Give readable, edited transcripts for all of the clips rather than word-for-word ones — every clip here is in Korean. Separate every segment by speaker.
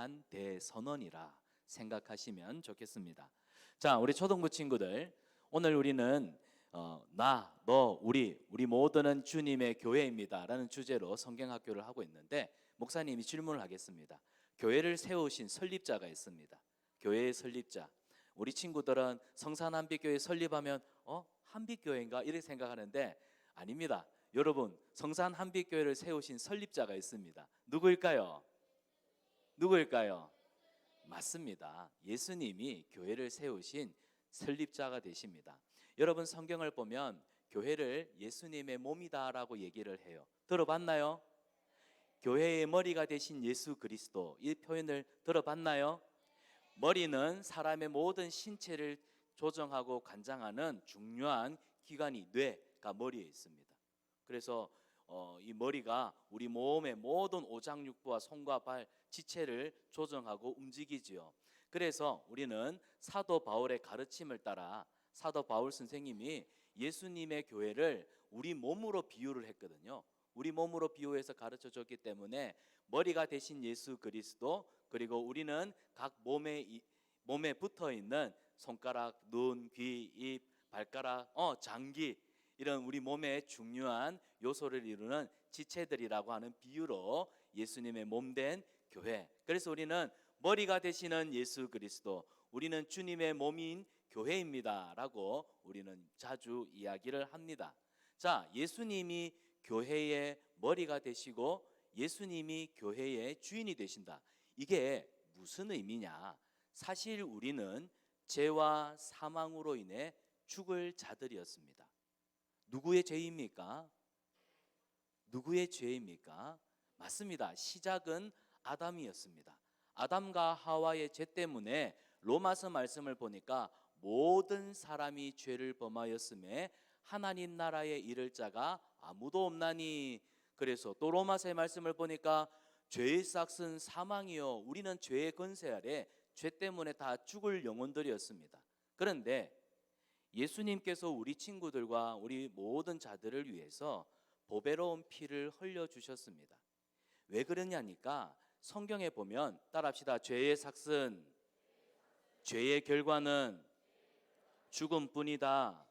Speaker 1: 대한 대선언이라 생각하시면 좋겠습니다. 자, 우리 초등부 친구들, 오늘 우리는 나, 너, 우리 모두는 주님의 교회입니다 라는 주제로 성경학교를 하고 있는데, 목사님이 질문을 하겠습니다. 교회를 세우신 설립자가 있습니다. 교회의 설립자. 우리 친구들은 성산한빛교회 설립하면 한빛교회인가 이렇게 생각하는데 아닙니다. 여러분, 성산한빛교회를 세우신 설립자가 있습니다. 누구일까요? 맞습니다. 예수님이 교회를 세우신 설립자가 되십니다. 여러분, 성경을 보면 교회를 예수님의 몸이다라고 얘기를 해요. 들어봤나요? 교회의 머리가 되신 예수 그리스도, 이 표현을 들어봤나요? 머리는 사람의 모든 신체를 조정하고 관장하는 중요한 기관이 뇌가 머리에 있습니다. 그래서 이 머리가 우리 몸의 모든 오장육부와 손과 발, 지체를 조정하고 움직이지요. 그래서 우리는 사도 바울의 가르침을 따라 사도 바울 선생님이 예수님의 교회를 우리 몸으로 비유를 했거든요. 우리 몸으로 비유해서 가르쳐 줬기 때문에 머리가 되신 예수 그리스도, 그리고 우리는 각 몸에 붙어 있는 손가락, 눈, 귀, 입, 발가락, 장기, 이런 우리 몸의 중요한 요소를 이루는 지체들이라고 하는 비유로 예수님의 몸된 교회. 그래서 우리는 머리가 되시는 예수 그리스도, 우리는 주님의 몸인 교회입니다 라고 우리는 자주 이야기를 합니다. 자, 예수님이 교회의 머리가 되시고 예수님이 교회의 주인이 되신다. 이게 무슨 의미냐? 사실 우리는 죄와 사망으로 인해 죽을 자들이었습니다. 누구의 죄입니까? 누구의 죄입니까? 맞습니다. 시작은 아담이었습니다. 아담과 하와의 죄 때문에 로마서 말씀을 보니까 모든 사람이 죄를 범하였음에 하나님 나라에 이를 자가 아무도 없나니. 그래서 또 로마서의 말씀을 보니까 죄의 삭은 사망이요, 우리는 죄의 권세 아래 죄 때문에 다 죽을 영혼들이었습니다. 그런데 예수님께서 우리 친구들과 우리 모든 자들을 위해서 보배로운 피를 흘려주셨습니다. 왜 그러냐니까 성경에 보면, 따라합시다. 죄의 삭은, 죄의 결과는 죽음뿐이다.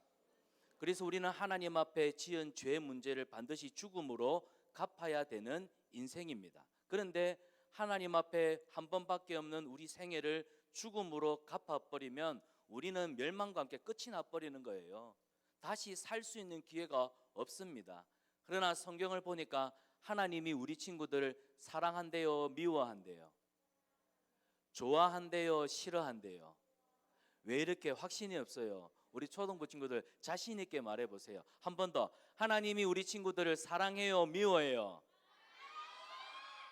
Speaker 1: 그래서 우리는 하나님 앞에 지은 죄의 문제를 반드시 죽음으로 갚아야 되는 인생입니다. 그런데 하나님 앞에 한 번밖에 없는 우리 생애를 죽음으로 갚아버리면 우리는 멸망과 함께 끝이 나버리는 거예요. 다시 살 수 있는 기회가 없습니다. 그러나 성경을 보니까 하나님이 우리 친구들을 사랑한대요, 미워한대요? 좋아한대요, 싫어한대요? 왜 이렇게 확신이 없어요? 우리 초등부 친구들 자신 있게 말해보세요. 한 번 더. 하나님이 우리 친구들을 사랑해요, 미워해요?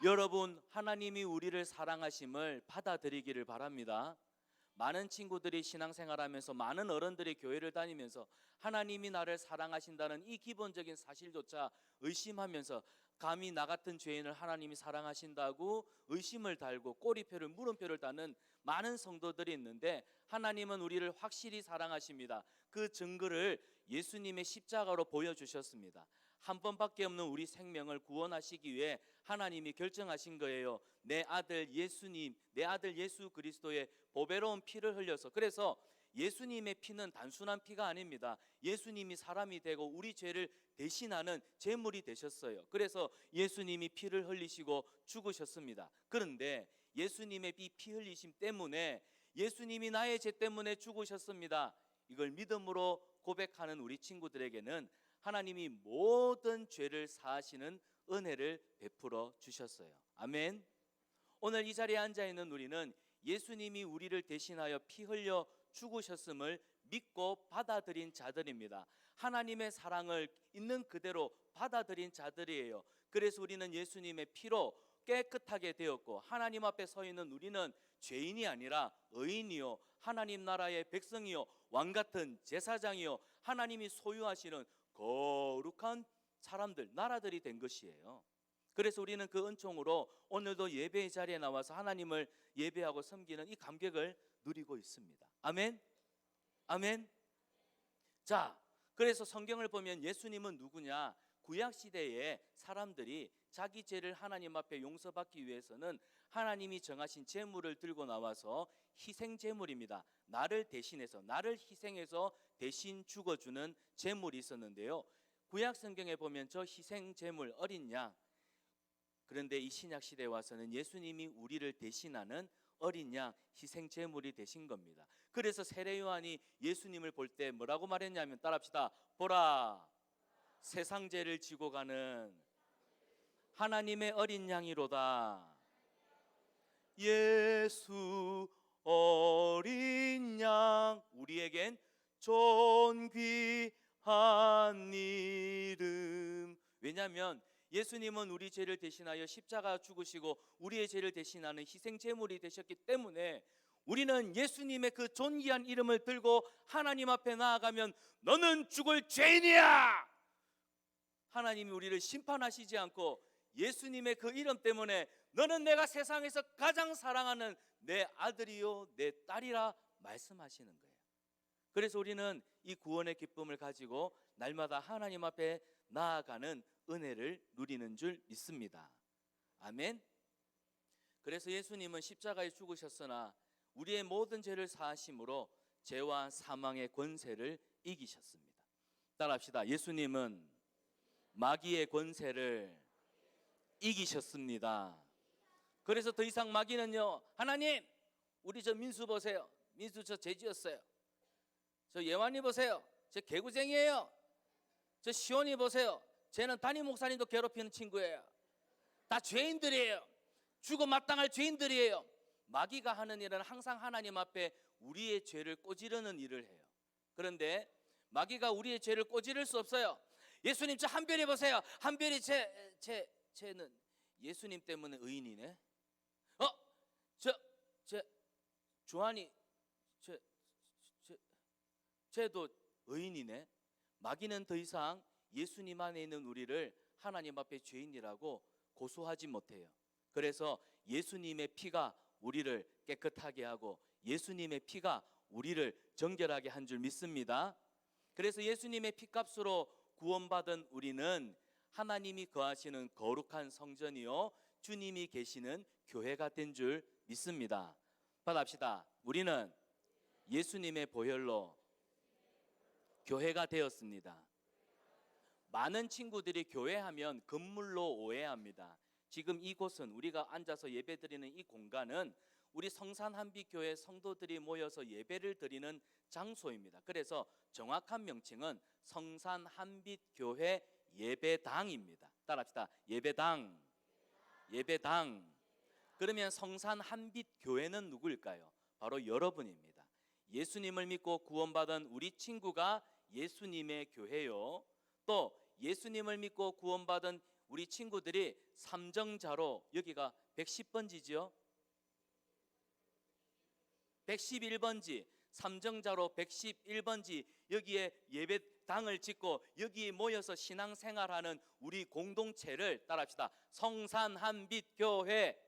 Speaker 1: 여러분, 하나님이 우리를 사랑하심을 받아들이기를 바랍니다. 많은 친구들이 신앙생활하면서, 많은 어른들이 교회를 다니면서 하나님이 나를 사랑하신다는 이 기본적인 사실조차 의심하면서, 감히 나 같은 죄인을 하나님이 사랑하신다고 의심을 달고 꼬리표를, 물음표를 다는 많은 성도들이 있는데, 하나님은 우리를 확실히 사랑하십니다. 그 증거를 예수님의 십자가로 보여주셨습니다. 한 번밖에 없는 우리 생명을 구원하시기 위해 하나님이 결정하신 거예요. 내 아들 예수님, 내 아들 예수 그리스도의 보배로운 피를 흘려서. 그래서 예수님의 피는 단순한 피가 아닙니다. 예수님이 사람이 되고 우리 죄를 대신하는 제물이 되셨어요. 그래서 예수님이 피를 흘리시고 죽으셨습니다. 그런데 예수님의 피 흘리심 때문에, 예수님이 나의 죄 때문에 죽으셨습니다, 이걸 믿음으로 고백하는 우리 친구들에게는 하나님이 모든 죄를 사하시는 은혜를 베풀어 주셨어요. 아멘. 오늘 이 자리에 앉아 있는 우리는 예수님이 우리를 대신하여 피 흘려 죽으셨음을 믿고 받아들인 자들입니다. 하나님의 사랑을 있는 그대로 받아들인 자들이에요. 그래서 우리는 예수님의 피로 깨끗하게 되었고, 하나님 앞에 서 있는 우리는 죄인이 아니라 의인이요, 하나님 나라의 백성이요, 왕같은 제사장이요, 하나님이 소유하시는 거룩한 사람들, 나라들이 된 것이에요. 그래서 우리는 그 은총으로 오늘도 예배의 자리에 나와서 하나님을 예배하고 섬기는 이 감격을 누리고 있습니다. 아멘. 아멘. 자, 그래서 성경을 보면 예수님은 누구냐? 구약시대에 사람들이 자기 죄를 하나님 앞에 용서받기 위해서는 하나님이 정하신 제물을 들고 나와서 희생 제물입니다. 나를 대신해서, 나를 희생해서 대신 죽어주는 제물이 있었는데요. 구약 성경에 보면 저 희생 제물 어린 양, 그런데 이 신약 시대에 와서는 예수님이 우리를 대신하는 어린 양 희생 제물이 되신 겁니다. 그래서 세례 요한이 예수님을 볼 때 뭐라고 말했냐면, 따라합시다. 보라, 세상 죄를 지고 가는 하나님의 어린 양이로다. 예수 어린 양, 우리에겐 존귀한 이름. 왜냐하면 예수님은 우리 죄를 대신하여 십자가 죽으시고 우리의 죄를 대신하는 희생 제물이 되셨기 때문에 우리는 예수님의 그 존귀한 이름을 들고 하나님 앞에 나아가면 너는 죽을 죄인이야! 하나님이 우리를 심판하시지 않고 예수님의 그 이름 때문에 너는 내가 세상에서 가장 사랑하는 내 아들이요 내 딸이라 말씀하시는 거예요. 그래서 우리는 이 구원의 기쁨을 가지고 날마다 하나님 앞에 나아가는 은혜를 누리는 줄 믿습니다. 아멘. 그래서 예수님은 십자가에 죽으셨으나 우리의 모든 죄를 사하심으로 죄와 사망의 권세를 이기셨습니다. 따라합시다. 예수님은 마귀의 권세를 이기셨습니다. 그래서 더 이상 마귀는요, 하나님 우리 저 민수 보세요, 민수 저 죄 지었어요. 저 예완이 보세요, 저 개구쟁이에요. 저 시온이 보세요, 쟤는 담임 목사님도 괴롭히는 친구예요. 다 죄인들이에요. 죽어 마땅할 죄인들이에요. 마귀가 하는 일은 항상 하나님 앞에 우리의 죄를 꼬지르는 일을 해요. 그런데 마귀가 우리의 죄를 꼬지를 수 없어요. 예수님 저 한별이 보세요. 한별이 쟤는 예수님 때문에 의인이네. 주한이 쟤도 의인이네. 마귀는 더 이상 예수님 안에 있는 우리를 하나님 앞에 죄인이라고 고소하지 못해요. 그래서 예수님의 피가 우리를 깨끗하게 하고 예수님의 피가 우리를 정결하게 한 줄 믿습니다. 그래서 예수님의 피값으로 구원받은 우리는 하나님이 거하시는 거룩한 성전이요 주님이 계시는 교회가 된 줄 믿습니다. 받합시다. 우리는 예수님의 보혈로 교회가 되었습니다. 많은 친구들이 교회하면 건물로 오해합니다. 지금 이곳은 우리가 앉아서 예배드리는 이 공간은 우리 성산한빛교회 성도들이 모여서 예배를 드리는 장소입니다. 그래서 정확한 명칭은 성산한빛교회 예배당입니다. 따라합시다. 예배당. 예배당. 그러면 성산한빛교회는 누구일까요? 바로 여러분입니다. 예수님을 믿고 구원받은 우리 친구가 예수님의 교회요. 또 예수님을 믿고 구원받은 우리 친구들이 삼정자로, 여기가 110번지죠? 111번지, 삼정자로 111번지 여기에 예배당을 짓고 여기에 모여서 신앙생활하는 우리 공동체를 따라합시다. 성산한빛교회.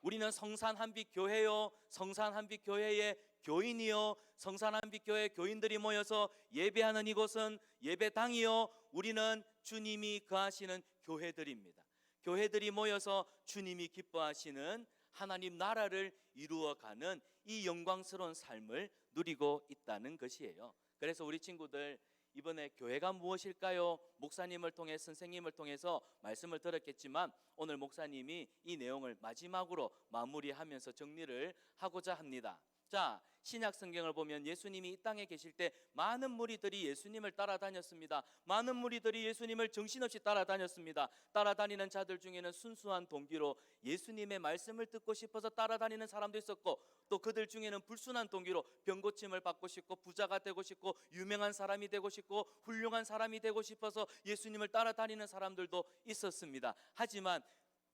Speaker 1: 우리는 성산한빛교회요, 성산한빛교회의 교인이요, 성산한빛교회 교인들이 모여서 예배하는 이곳은 예배당이요, 우리는 주님이 거하시는 교회들입니다. 교회들이 모여서 주님이 기뻐하시는 하나님 나라를 이루어가는 이 영광스러운 삶을 누리고 있다는 것이에요. 그래서 우리 친구들, 이번에 교회가 무엇일까요? 목사님을 통해, 선생님을 통해서 말씀을 들었겠지만 오늘 목사님이 이 내용을 마지막으로 마무리하면서 정리를 하고자 합니다. 자, 신약 성경을 보면 예수님이 이 땅에 계실 때 많은 무리들이 예수님을 따라다녔습니다. 많은 무리들이 예수님을 정신없이 따라다녔습니다. 따라다니는 자들 중에는 순수한 동기로 예수님의 말씀을 듣고 싶어서 따라다니는 사람도 있었고, 또 그들 중에는 불순한 동기로 병고침을 받고 싶고 부자가 되고 싶고 유명한 사람이 되고 싶고 훌륭한 사람이 되고 싶어서 예수님을 따라다니는 사람들도 있었습니다. 하지만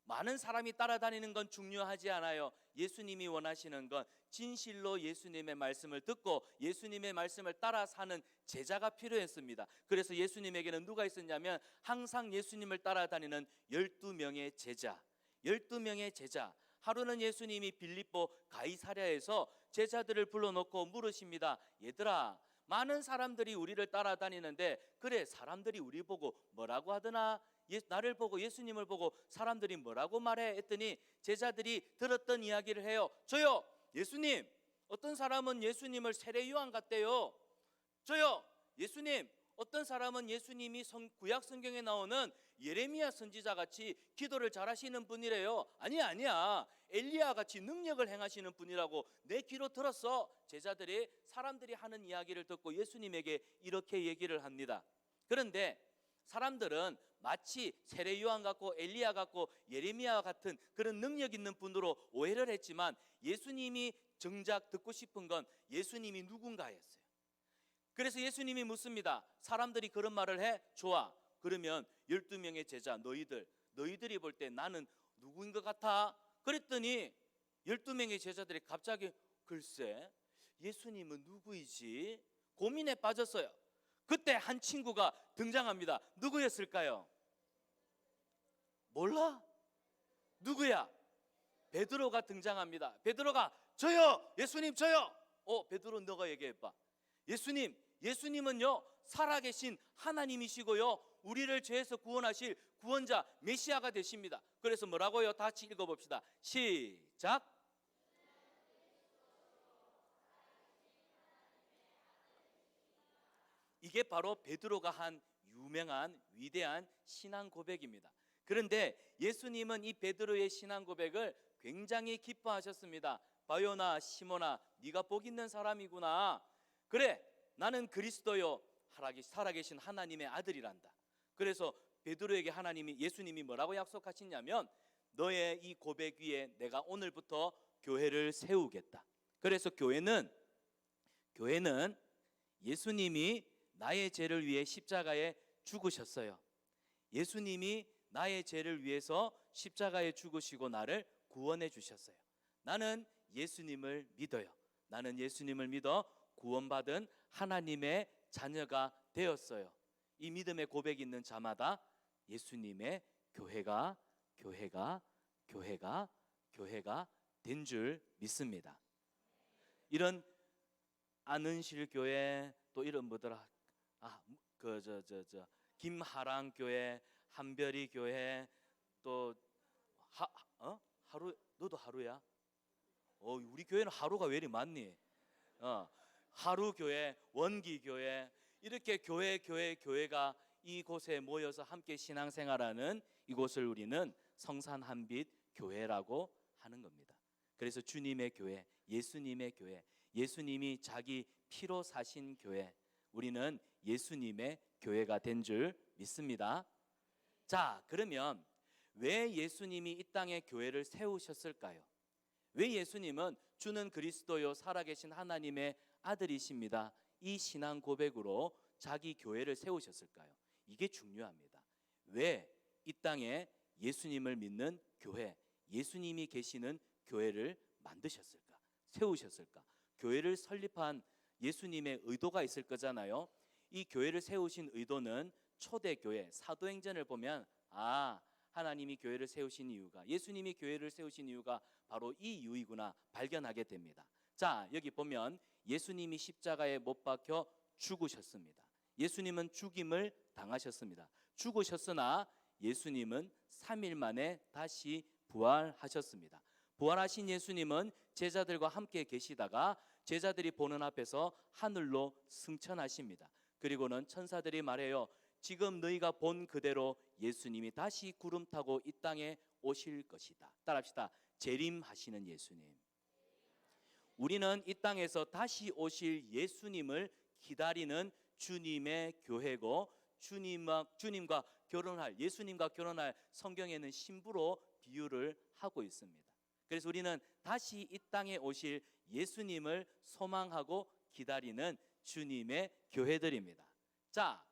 Speaker 1: 많은 사람이 따라다니는 건 중요하지 않아요. 예수님이 원하시는 건 진실로 예수님의 말씀을 듣고 예수님의 말씀을 따라 사는 제자가 필요했습니다. 그래서 예수님에게는 누가 있었냐면 항상 예수님을 따라다니는 12명의 제자. 12명의 제자. 하루는 예수님이 빌립보 가이사랴에서 제자들을 불러놓고 물으십니다. 얘들아, 많은 사람들이 우리를 따라다니는데 그래, 사람들이 우리 보고 뭐라고 하더나? 나를 보고 예수님을 보고 사람들이 뭐라고 말해 했더니 제자들이 들었던 이야기를 해요. 저요, 예수님, 어떤 사람은 예수님을 세례 요한 같대요. 저요, 예수님, 어떤 사람은 예수님이 구약 성경에 나오는 예레미야 선지자 같이 기도를 잘하시는 분이래요. 아니야, 엘리야 같이 능력을 행하시는 분이라고 내 귀로 들었어. 제자들이 사람들이 하는 이야기를 듣고 예수님에게 이렇게 얘기를 합니다. 그런데 사람들은 마치 세례 요한 같고 엘리야 같고 예레미야 같은 그런 능력 있는 분으로 오해를 했지만 예수님이 정작 듣고 싶은 건 예수님이 누군가였어요. 그래서 예수님이 묻습니다. 사람들이 그런 말을 해? 좋아. 그러면 12명의 제자 너희들이 볼 때 나는 누구인 것 같아? 그랬더니 12명의 제자들이 갑자기 글쎄 예수님은 누구이지? 고민에 빠졌어요. 그때 한 친구가 등장합니다. 누구였을까요? 몰라? 누구야? 베드로가 등장합니다. 베드로가 저요, 예수님 저요. 베드로 너가 얘기해봐. 예수님은요 살아계신 하나님이시고요 우리를 죄에서 구원하실 구원자 메시아가 되십니다. 그래서 뭐라고요? 다 같이 읽어봅시다. 시작. 이게 바로 베드로가 한 유명한 위대한 신앙 고백입니다. 그런데 예수님은 이 베드로의 신앙 고백을 굉장히 기뻐하셨습니다. 바요나 시몬아, 네가 복 있는 사람이구나. 그래, 나는 그리스도요 살아계신 하나님의 아들이란다. 그래서 베드로에게 예수님이 뭐라고 약속하시냐면 너의 이 고백 위에 내가 오늘부터 교회를 세우겠다. 그래서 교회는 예수님이 나의 죄를 위해 십자가에 죽으셨어요. 예수님이 나의 죄를 위해서 십자가에 죽으시고 나를 구원해 주셨어요. 나는 예수님을 믿어요. 나는 예수님을 믿어 구원받은 하나님의 자녀가 되었어요. 이 믿음의 고백이 있는 자마다 예수님의 교회가 된 줄 믿습니다. 이런 안은실 교회 또 이런 뭐더라 김하랑 교회, 한별이 교회 또 하루 너도 하루야? 우리 교회는 하루가 왜 이리 많니? 하루 교회, 원기 교회 이렇게 교회가 이곳에 모여서 함께 신앙생활하는 이곳을 우리는 성산 한빛 교회라고 하는 겁니다. 그래서 주님의 교회, 예수님의 교회, 예수님이 자기 피로 사신 교회, 우리는 예수님의 교회가 된 줄 믿습니다. 자, 그러면 왜 예수님이 이 땅에 교회를 세우셨을까요? 왜 예수님은 주는 그리스도요 살아계신 하나님의 아들이십니다, 이 신앙 고백으로 자기 교회를 세우셨을까요? 이게 중요합니다. 왜 이 땅에 예수님을 믿는 교회, 예수님이 계시는 교회를 만드셨을까? 세우셨을까? 교회를 설립한 예수님의 의도가 있을 거잖아요. 이 교회를 세우신 의도는 초대교회, 사도행전을 보면 하나님이 교회를 세우신 이유가, 예수님이 교회를 세우신 이유가 바로 이 이유이구나 발견하게 됩니다. 자, 여기 보면 예수님이 십자가에 못 박혀 죽으셨습니다. 예수님은 죽임을 당하셨습니다. 죽으셨으나 예수님은 3일 만에 다시 부활하셨습니다. 부활하신 예수님은 제자들과 함께 계시다가 제자들이 보는 앞에서 하늘로 승천하십니다. 그리고는 천사들이 말해요. 지금 너희가 본 그대로 예수님이 다시 구름 타고 이 땅에 오실 것이다. 따라합시다. 재림하시는 예수님. 우리는 이 땅에서 다시 오실 예수님을 기다리는 주님의 교회고, 주님과 결혼할, 예수님과 결혼할 성경에는 신부로 비유를 하고 있습니다. 그래서 우리는 다시 이 땅에 오실 예수님을 소망하고 기다리는 주님의 교회들입니다. 자,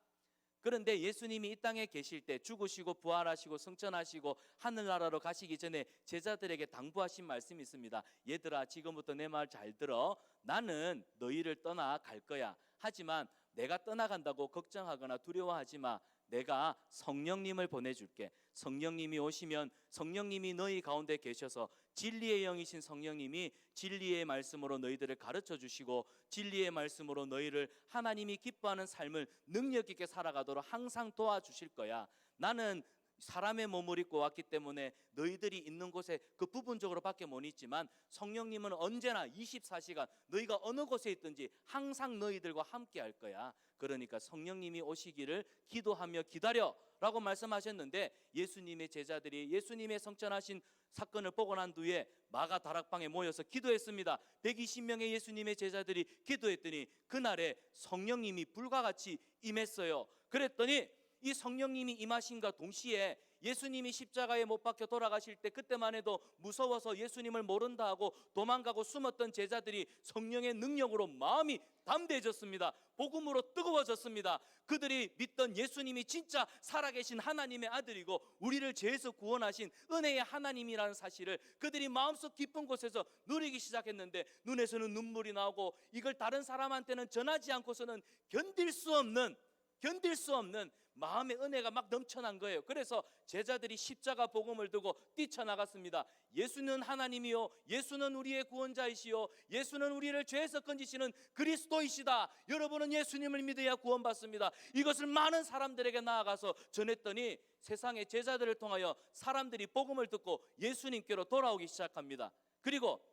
Speaker 1: 그런데 예수님이 이 땅에 계실 때 죽으시고 부활하시고 승천하시고 하늘나라로 가시기 전에 제자들에게 당부하신 말씀이 있습니다. 얘들아, 지금부터 내 말 잘 들어. 나는 너희를 떠나갈 거야. 하지만 내가 떠나간다고 걱정하거나 두려워하지 마. 내가 성령님을 보내줄게. 성령님이 오시면 성령님이 너희 가운데 계셔서 진리의 영이신 성령님이 진리의 말씀으로 너희들을 가르쳐 주시고 진리의 말씀으로 너희를 하나님이 기뻐하는 삶을 능력 있게 살아가도록 항상 도와주실 거야. 나는 사람의 몸을 입고 왔기 때문에 너희들이 있는 곳에 그 부분적으로 밖에 못 있지만 성령님은 언제나 24시간 너희가 어느 곳에 있든지 항상 너희들과 함께 할 거야. 그러니까 성령님이 오시기를 기도하며 기다려 라고 말씀하셨는데, 예수님의 제자들이 예수님의 성천하신 사건을 보고 난 뒤에 마가 다락방에 모여서 기도했습니다. 120명의 예수님의 제자들이 기도했더니 그날에 성령님이 불과 같이 임했어요. 그랬더니 이 성령님이 임하신과 동시에 예수님이 십자가에 못 박혀 돌아가실 때 그때만 해도 무서워서 예수님을 모른다 하고 도망가고 숨었던 제자들이 성령의 능력으로 마음이 담대해졌습니다. 복음으로 뜨거워졌습니다. 그들이 믿던 예수님이 진짜 살아계신 하나님의 아들이고 우리를 죄에서 구원하신 은혜의 하나님이라는 사실을 그들이 마음속 깊은 곳에서 누리기 시작했는데, 눈에서는 눈물이 나오고 이걸 다른 사람한테는 전하지 않고서는 견딜 수 없는 마음의 은혜가 막 넘쳐난 거예요. 그래서 제자들이 십자가 복음을 두고 뛰쳐나갔습니다. 예수는 하나님이요, 예수는 우리의 구원자이시요, 예수는 우리를 죄에서 건지시는 그리스도이시다. 여러분은 예수님을 믿어야 구원받습니다. 이것을 많은 사람들에게 나아가서 전했더니 세상의 제자들을 통하여 사람들이 복음을 듣고 예수님께로 돌아오기 시작합니다. 그리고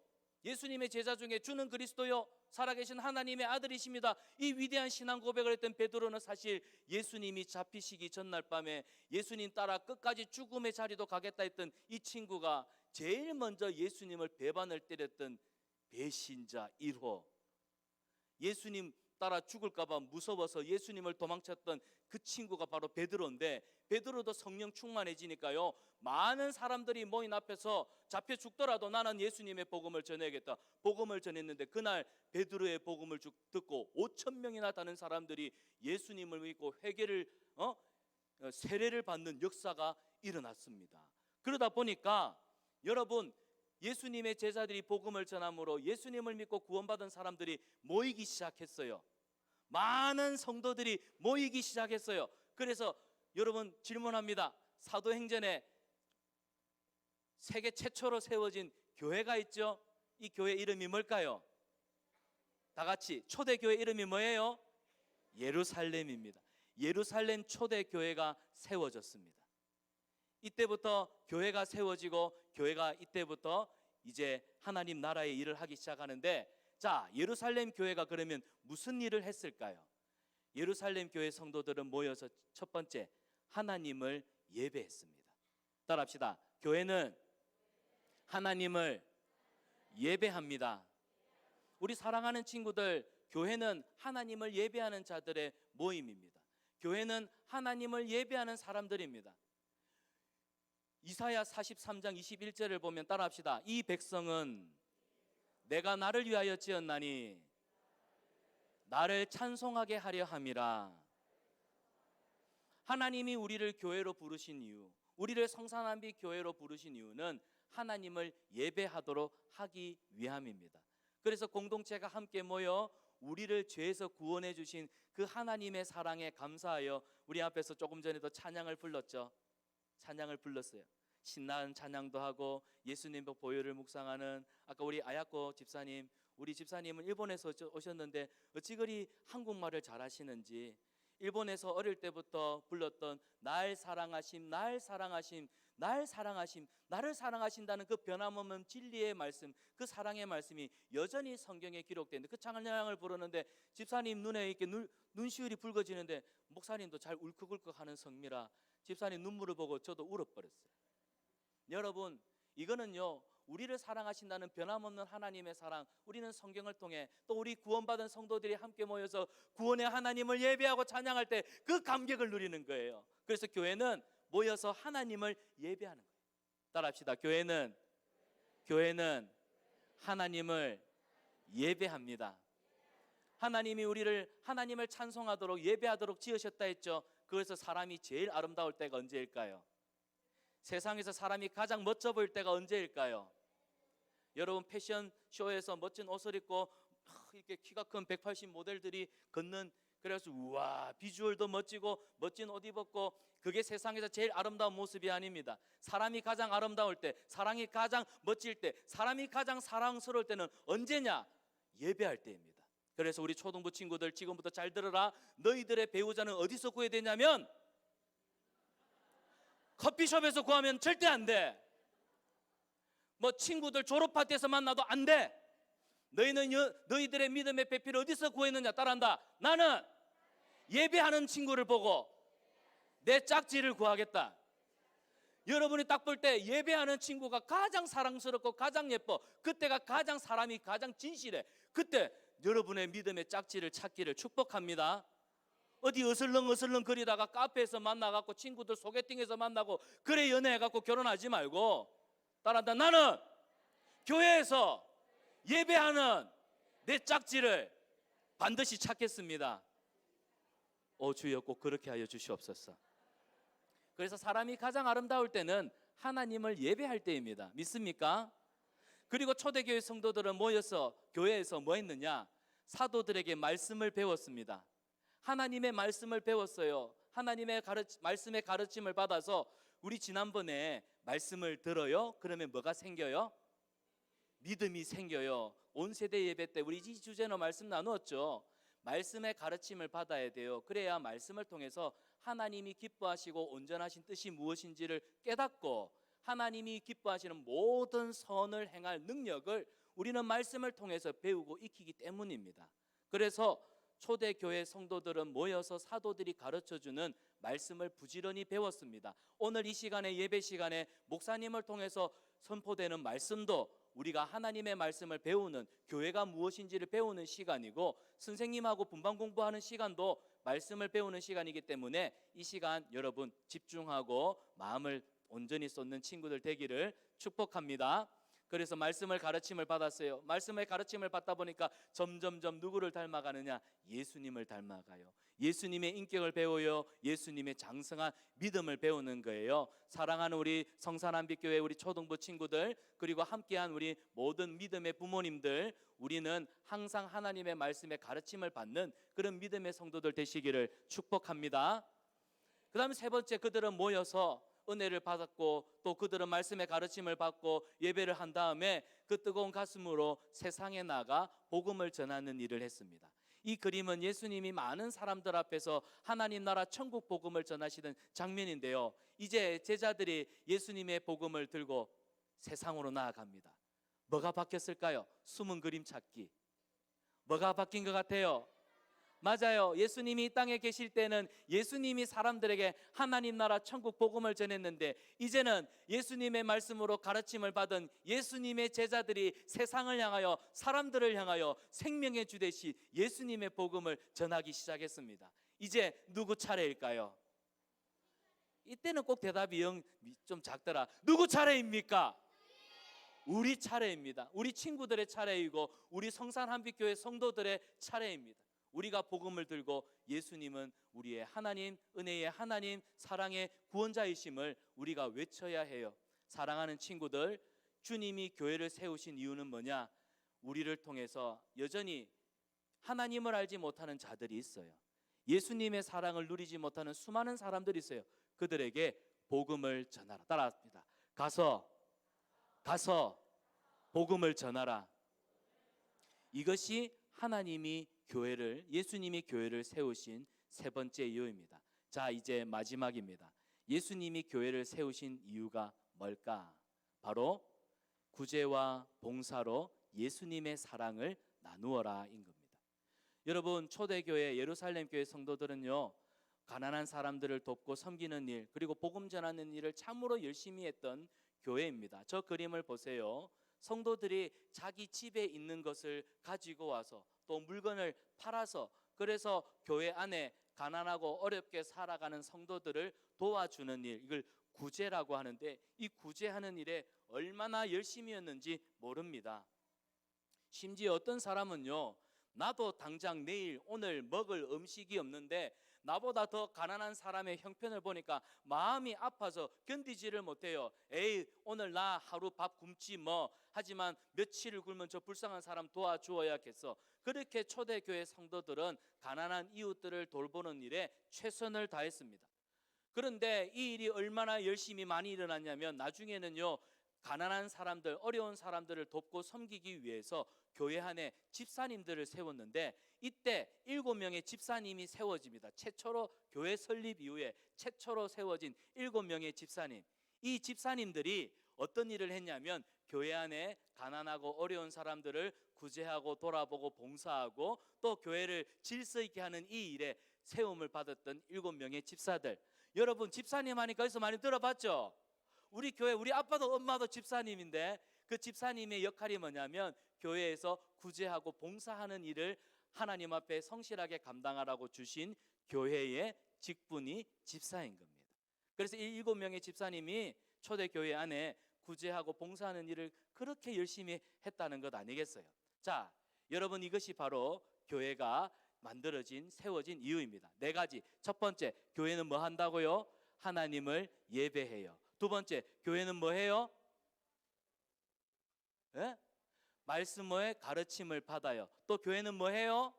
Speaker 1: 예수님의 제자 중에 주는 그리스도요, 살아계신 하나님의 아들이십니다, 이 위대한 신앙 고백을 했던 베드로는 사실 예수님이 잡히시기 전날 밤에 예수님 따라 끝까지 죽음의 자리도 가겠다 했던 이 친구가 제일 먼저 예수님을 배반을 때렸던 배신자 1호, 예수님 따라 죽을까 봐 무서워서 예수님을 도망쳤던 그 친구가 바로 베드로인데, 베드로도 성령 충만해지니까요, 많은 사람들이 모인 앞에서 잡혀 죽더라도 나는 예수님의 복음을 전해야겠다. 복음을 전했는데 그날 베드로의 복음을 듣고 5,000명이나 되는 사람들이 예수님을 믿고 회개를 세례를 받는 역사가 일어났습니다. 그러다 보니까 여러분, 예수님의 제자들이 복음을 전함으로 예수님을 믿고 구원받은 사람들이 모이기 시작했어요. 많은 성도들이 모이기 시작했어요. 그래서 여러분 질문합니다. 사도행전에 세계 최초로 세워진 교회가 있죠. 이 교회 이름이 뭘까요? 다 같이 초대교회 이름이 뭐예요? 예루살렘입니다. 예루살렘 초대교회가 세워졌습니다. 이때부터 교회가 세워지고 교회가 이때부터 이제 하나님 나라의 일을 하기 시작하는데, 자, 예루살렘 교회가 그러면 무슨 일을 했을까요? 예루살렘 교회 성도들은 모여서 첫 번째, 하나님을 예배했습니다. 따라합시다. 교회는 하나님을 예배합니다. 우리 사랑하는 친구들, 교회는 하나님을 예배하는 자들의 모임입니다. 교회는 하나님을 예배하는 사람들입니다. 이사야 43장 21절을 보면 따라합시다. 이 백성은 내가 나를 위하여 지었나니 나를 찬송하게 하려 함이라. 하나님이 우리를 교회로 부르신 이유, 우리를 성산함비 교회로 부르신 이유는 하나님을 예배하도록 하기 위함입니다. 그래서 공동체가 함께 모여 우리를 죄에서 구원해 주신 그 하나님의 사랑에 감사하여 우리 앞에서 조금 전에도 찬양을 불렀죠. 찬양을 불렀어요. 신나는 찬양도 하고 예수님의 보혈을 묵상하는, 아까 우리 아야코 집사님, 우리 집사님은 일본에서 오셨는데 어찌 그리 한국말을 잘하시는지, 일본에서 어릴 때부터 불렀던 날 사랑하심, 날 사랑하심, 날 사랑하심, 나를 사랑하신다는 그 변함없는 진리의 말씀, 그 사랑의 말씀이 여전히 성경에 기록되는데, 그 찬양을 부르는데 집사님 눈에 이렇게 눈시울이 붉어지는데 목사님도 잘 울컥울컥하는 성미라 집사님 눈물을 보고 저도 울어버렸어요. 여러분, 이거는요, 우리를 사랑하신다는 변함없는 하나님의 사랑, 우리는 성경을 통해 또 우리 구원받은 성도들이 함께 모여서 구원의 하나님을 예배하고 찬양할 때 그 감격을 누리는 거예요. 그래서 교회는 모여서 하나님을 예배하는 거예요. 따라합시다. 교회는 하나님을 예배합니다. 하나님이 우리를 하나님을 찬송하도록 예배하도록 지으셨다 했죠. 그래서 사람이 제일 아름다울 때가 언제일까요? 세상에서 사람이 가장 멋져 보일 때가 언제일까요? 여러분, 패션쇼에서 멋진 옷을 입고 이렇게 키가 큰 180 모델들이 걷는, 그래서 우와, 비주얼도 멋지고 멋진 옷 입었고, 그게 세상에서 제일 아름다운 모습이 아닙니다. 사람이 가장 아름다울 때, 사랑이 가장 멋질 때, 사람이 가장 사랑스러울 때는 언제냐? 예배할 때입니다. 그래서 우리 초등부 친구들 지금부터 잘 들어라. 너희들의 배우자는 어디서 구해야 되냐면
Speaker 2: 커피숍에서 구하면 절대 안 돼. 뭐 친구들 졸업 파티에서 만나도 안 돼. 너희들의 믿음의 배필을 어디서 구했느냐 따라한다. 나는 예배하는 친구를 보고 내 짝지를 구하겠다. 여러분이 딱 볼 때 예배하는 친구가 가장 사랑스럽고 가장 예뻐. 그때가 가장 사람이 가장 진실해. 그때 여러분의 믿음의 짝지를 찾기를 축복합니다. 어디 어슬렁 거리다가 카페에서 만나갖고 친구들 소개팅에서 만나고 그래 연애해갖고 결혼하지 말고 따라한다. 나는 교회에서 예배하는 내 짝지를 반드시 찾겠습니다. 오 주여 꼭 그렇게 하여 주시옵소서. 그래서 사람이 가장 아름다울 때는 하나님을 예배할 때입니다. 믿습니까? 그리고 초대교회 성도들은 모여서 교회에서 뭐 했느냐? 사도들에게 말씀을 배웠습니다. 하나님의 말씀을 배웠어요. 하나님의 말씀의 가르침을 받아서 우리 지난번에 말씀을 들어요. 그러면 뭐가 생겨요? 믿음이 생겨요. 온 세대 예배 때 우리 이 주제로 말씀 나누었죠. 말씀의 가르침을 받아야 돼요. 그래야 말씀을 통해서 하나님이 기뻐하시고 온전하신 뜻이 무엇인지를 깨닫고 하나님이 기뻐하시는 모든 선을 행할 능력을 우리는 말씀을 통해서 배우고 익히기 때문입니다. 그래서 초대교회 성도들은 모여서 사도들이 가르쳐주는 말씀을 부지런히 배웠습니다. 오늘 이 시간에 예배 시간에 목사님을 통해서 선포되는 말씀도 우리가 하나님의 말씀을 배우는, 교회가 무엇인지를 배우는 시간이고, 선생님하고 분반 공부하는 시간도 말씀을 배우는 시간이기 때문에 이 시간 여러분 집중하고 마음을 온전히 쏟는 친구들 되기를 축복합니다. 그래서 말씀을 가르침을 받았어요. 말씀의 가르침을 받다 보니까 점점점 누구를 닮아가느냐? 예수님을 닮아가요. 예수님의 인격을 배워요. 예수님의 장성한 믿음을 배우는 거예요. 사랑하는 우리 성산한빛교회 우리 초등부 친구들, 그리고 함께한 우리 모든 믿음의 부모님들, 우리는 항상 하나님의 말씀의 가르침을 받는 그런 믿음의 성도들 되시기를 축복합니다. 그 다음에 세 번째, 그들은 모여서 은혜를 받았고 또 그들은 말씀의 가르침을 받고 예배를 한 다음에 그 뜨거운 가슴으로 세상에 나가 복음을 전하는 일을 했습니다. 이 그림은 예수님이 많은 사람들 앞에서 하나님 나라 천국 복음을 전하시던 장면인데요, 이제 제자들이 예수님의 복음을 들고 세상으로 나아갑니다. 뭐가 바뀌었을까요? 숨은 그림 찾기. 뭐가 바뀐 것 같아요? 맞아요. 예수님이 이 땅에 계실 때는 예수님이 사람들에게 하나님 나라 천국 복음을 전했는데, 이제는 예수님의 말씀으로 가르침을 받은 예수님의 제자들이 세상을 향하여, 사람들을 향하여 생명의 주 되시 예수님의 복음을 전하기 시작했습니다. 이제 누구 차례일까요? 이때는 꼭 대답이 좀 작더라. 누구 차례입니까? 우리 차례입니다. 우리 친구들의 차례이고 우리 성산한빛교회 성도들의 차례입니다. 우리가 복음을 들고 예수님은 우리의 하나님, 은혜의 하나님, 사랑의 구원자이심을 우리가 외쳐야 해요. 사랑하는 친구들, 주님이 교회를 세우신 이유는 뭐냐? 우리를 통해서 여전히 하나님을 알지 못하는 자들이 있어요. 예수님의 사랑을 누리지 못하는 수많은 사람들이 있어요. 그들에게 복음을 전하라. 따라합니다. 가서 복음을 전하라. 이것이 하나님이 교회를, 예수님이 교회를 세우신 세 번째 이유입니다. 자, 이제 마지막입니다. 예수님이 교회를 세우신 이유가 뭘까? 바로 구제와 봉사로 예수님의 사랑을 나누어라인 겁니다. 여러분, 초대교회 예루살렘 교회 성도들은요, 가난한 사람들을 돕고 섬기는 일, 그리고 복음 전하는 일을 참으로 열심히 했던 교회입니다. 저 그림을 보세요. 성도들이 자기 집에 있는 것을 가지고 와서 또 물건을 팔아서, 그래서 교회 안에 가난하고 어렵게 살아가는 성도들을 도와주는 일, 이걸 구제라고 하는데, 이 구제하는 일에 얼마나 열심이었는지 모릅니다. 심지어 어떤 사람은요, 나도 당장 내일 오늘 먹을 음식이 없는데 나보다 더 가난한 사람의 형편을 보니까 마음이 아파서 견디지를 못해요. 에이, 오늘 나 하루 밥 굶지 뭐, 하지만 며칠을 굶으면 저 불쌍한 사람 도와주어야겠어. 그렇게 초대교회 성도들은 가난한 이웃들을 돌보는 일에 최선을 다했습니다. 그런데 이 일이 얼마나 열심히 많이 일어났냐면, 나중에는요, 가난한 사람들, 어려운 사람들을 돕고 섬기기 위해서 교회 안에 집사님들을 세웠는데 이때 7명의 집사님이 세워집니다. 최초로 교회 설립 이후에 최초로 세워진 7명의 집사님. 이 집사님들이 어떤 일을 했냐면 교회 안에 가난하고 어려운 사람들을 구제하고 돌아보고 봉사하고 또 교회를 질서 있게 하는 이 일에 세움을 받았던 7명의 집사들. 여러분 집사님 하니까 어디서 많이 들어봤죠? 우리 교회 우리 아빠도 엄마도 집사님인데 그 집사님의 역할이 뭐냐면 교회에서 구제하고 봉사하는 일을 하나님 앞에 성실하게 감당하라고 주신 교회의 직분이 집사인 겁니다. 그래서 이 7명의 집사님이 초대교회 안에 구제하고 봉사하는 일을 그렇게 열심히 했다는 것 아니겠어요? 자, 여러분 이것이 바로 교회가 만들어진 세워진 이유입니다. 4가지. 첫 번째, 교회는 뭐 한다고요? 하나님을 예배해요. 두 번째, 교회는 뭐 해요? 예? 말씀의 가르침을 받아요. 또 교회는 뭐 해요?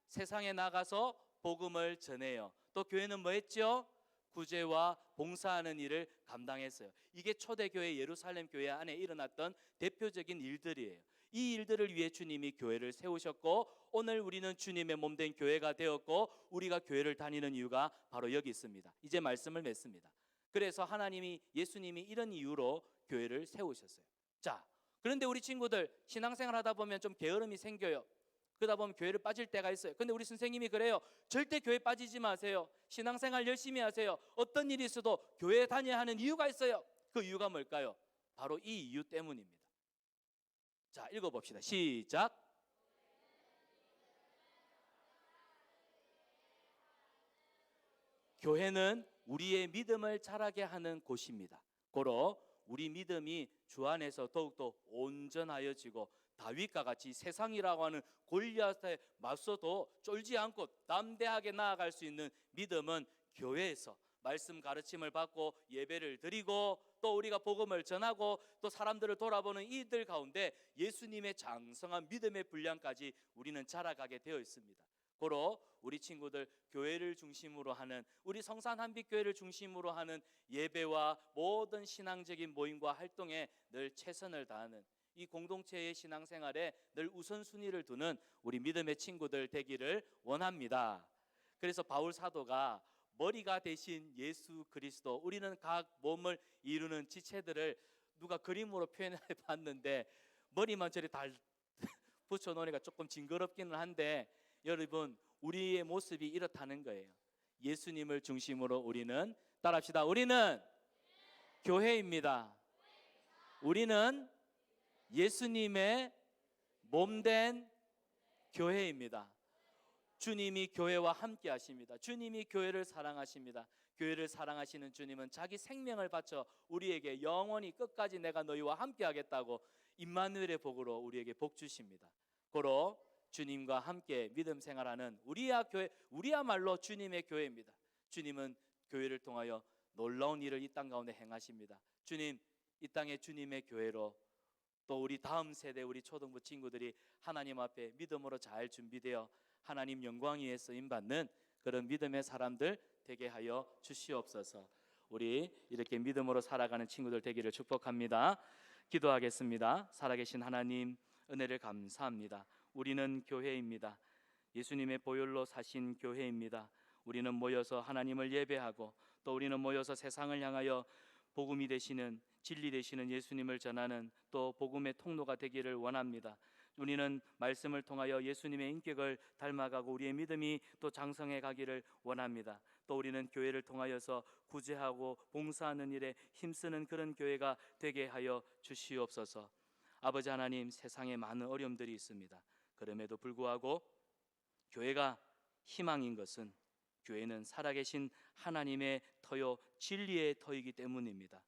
Speaker 2: 세상에 나가서 복음을 전해요. 또 교회는 뭐 했죠? 구제와 봉사하는 일을 감당했어요. 이게 초대교회 예루살렘 교회 안에 일어났던 대표적인 일들이에요. 이 일들을 위해 주님이 교회를 세우셨고 오늘 우리는 주님의 몸된 교회가 되었고 우리가 교회를 다니는 이유가 바로 여기 있습니다. 이제 말씀을 맺습니다. 그래서 하나님이 예수님이 이런 이유로 교회를 세우셨어요. 자, 그런데 우리 친구들 신앙생활 하다 보면 좀 게으름이 생겨요. 그러다 보면 교회를 빠질 때가 있어요. 근데 우리 선생님이 그래요. 절대 교회 빠지지 마세요. 신앙생활 열심히 하세요. 어떤 일이 있어도 교회에 다녀야 하는 이유가 있어요. 그 이유가 뭘까요? 바로 이 이유 때문입니다. 자, 읽어봅시다. 시작. 교회는 우리의 믿음을 자라게 하는 곳입니다. 고로 우리 믿음이 주 안에서 더욱더 온전하여지고 다윗과 같이 세상이라고 하는 골리앗에 맞서도 쫄지 않고 담대하게 나아갈 수 있는 믿음은 교회에서 말씀 가르침을 받고 예배를 드리고 또 우리가 복음을 전하고 또 사람들을 돌아보는 이들 가운데 예수님의 장성한 믿음의 분량까지 우리는 자라가게 되어 있습니다. 고로 우리 친구들 교회를 중심으로 하는 우리 성산 한빛교회를 중심으로 하는 예배와 모든 신앙적인 모임과 활동에 늘 최선을 다하는 이 공동체의 신앙생활에 늘 우선순위를 두는 우리 믿음의 친구들 되기를 원합니다. 그래서 바울 사도가 머리가 되신 예수 그리스도, 우리는 각 몸을 이루는 지체들을 누가 그림으로 표현해 봤는데 머리만 저리 달 붙여놓으니까 조금 징그럽기는 한데 여러분 우리의 모습이 이렇다는 거예요. 예수님을 중심으로 우리는 따라합시다. 우리는 교회입니다. 우리는 예수님의 몸된 교회입니다. 주님이 교회와 함께 하십니다. 주님이 교회를 사랑하십니다. 교회를 사랑하시는 주님은 자기 생명을 바쳐 우리에게 영원히 끝까지 내가 너희와 함께 하겠다고 임마누엘의 복으로 우리에게 복 주십니다. 고로 주님과 함께 믿음 생활하는 우리야말로 주님의 교회입니다. 주님은 교회를 통하여 놀라운 일을 이 땅 가운데 행하십니다. 주님, 이 땅에 주님의 교회로 또 우리 다음 세대 우리 초등부 친구들이 하나님 앞에 믿음으로 잘 준비되어 하나님 영광 위에 쓰임 받는 그런 믿음의 사람들 되게 하여 주시옵소서. 우리 이렇게 믿음으로 살아가는 친구들 되기를 축복합니다. 기도하겠습니다. 살아계신 하나님 은혜를 감사합니다. 우리는 교회입니다. 예수님의 보혈로 사신 교회입니다. 우리는 모여서 하나님을 예배하고 또 우리는 모여서 세상을 향하여 복음이 되시는 진리 되시는 예수님을 전하는 또 복음의 통로가 되기를 원합니다. 우리는 말씀을 통하여 예수님의 인격을 닮아가고 우리의 믿음이 또 장성해 가기를 원합니다. 또 우리는 교회를 통하여서 구제하고 봉사하는 일에 힘쓰는 그런 교회가 되게 하여 주시옵소서. 아버지 하나님, 세상에 많은 어려움들이 있습니다. 그럼에도 불구하고 교회가 희망인 것은 교회는 살아계신 하나님의 터요 진리의 터이기 때문입니다.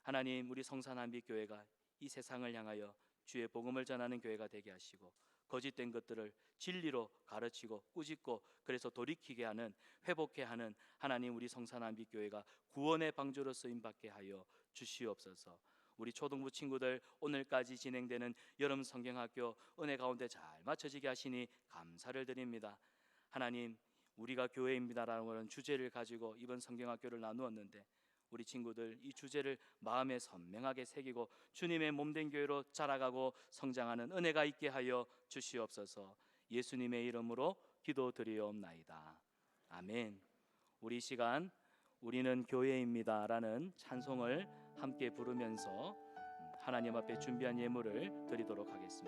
Speaker 2: 하나님, 우리 성산한빛교회가 이 세상을 향하여 주의 복음을 전하는 교회가 되게 하시고 거짓된 것들을 진리로 가르치고 꾸짖고 그래서 돌이키게 하는 회복케 하는 하나님, 우리 성산한빛교회가 구원의 방주로 쓰임받게 하여 주시옵소서. 우리 초등부 친구들 오늘까지 진행되는 여름 성경학교 은혜 가운데 잘 맞춰지게 하시니 감사를 드립니다. 하나님, 우리가 교회입니다라는 주제를 가지고 이번 성경학교를 나누었는데 우리 친구들 이 주제를 마음에 선명하게 새기고 주님의 몸된 교회로 자라가고 성장하는 은혜가 있게 하여 주시옵소서. 예수님의 이름으로 기도드리옵나이다. 아멘. 우리 이 시간 우리는 교회입니다라는 찬송을 함께 부르면서 하나님 앞에 준비한 예물을 드리도록 하겠습니다.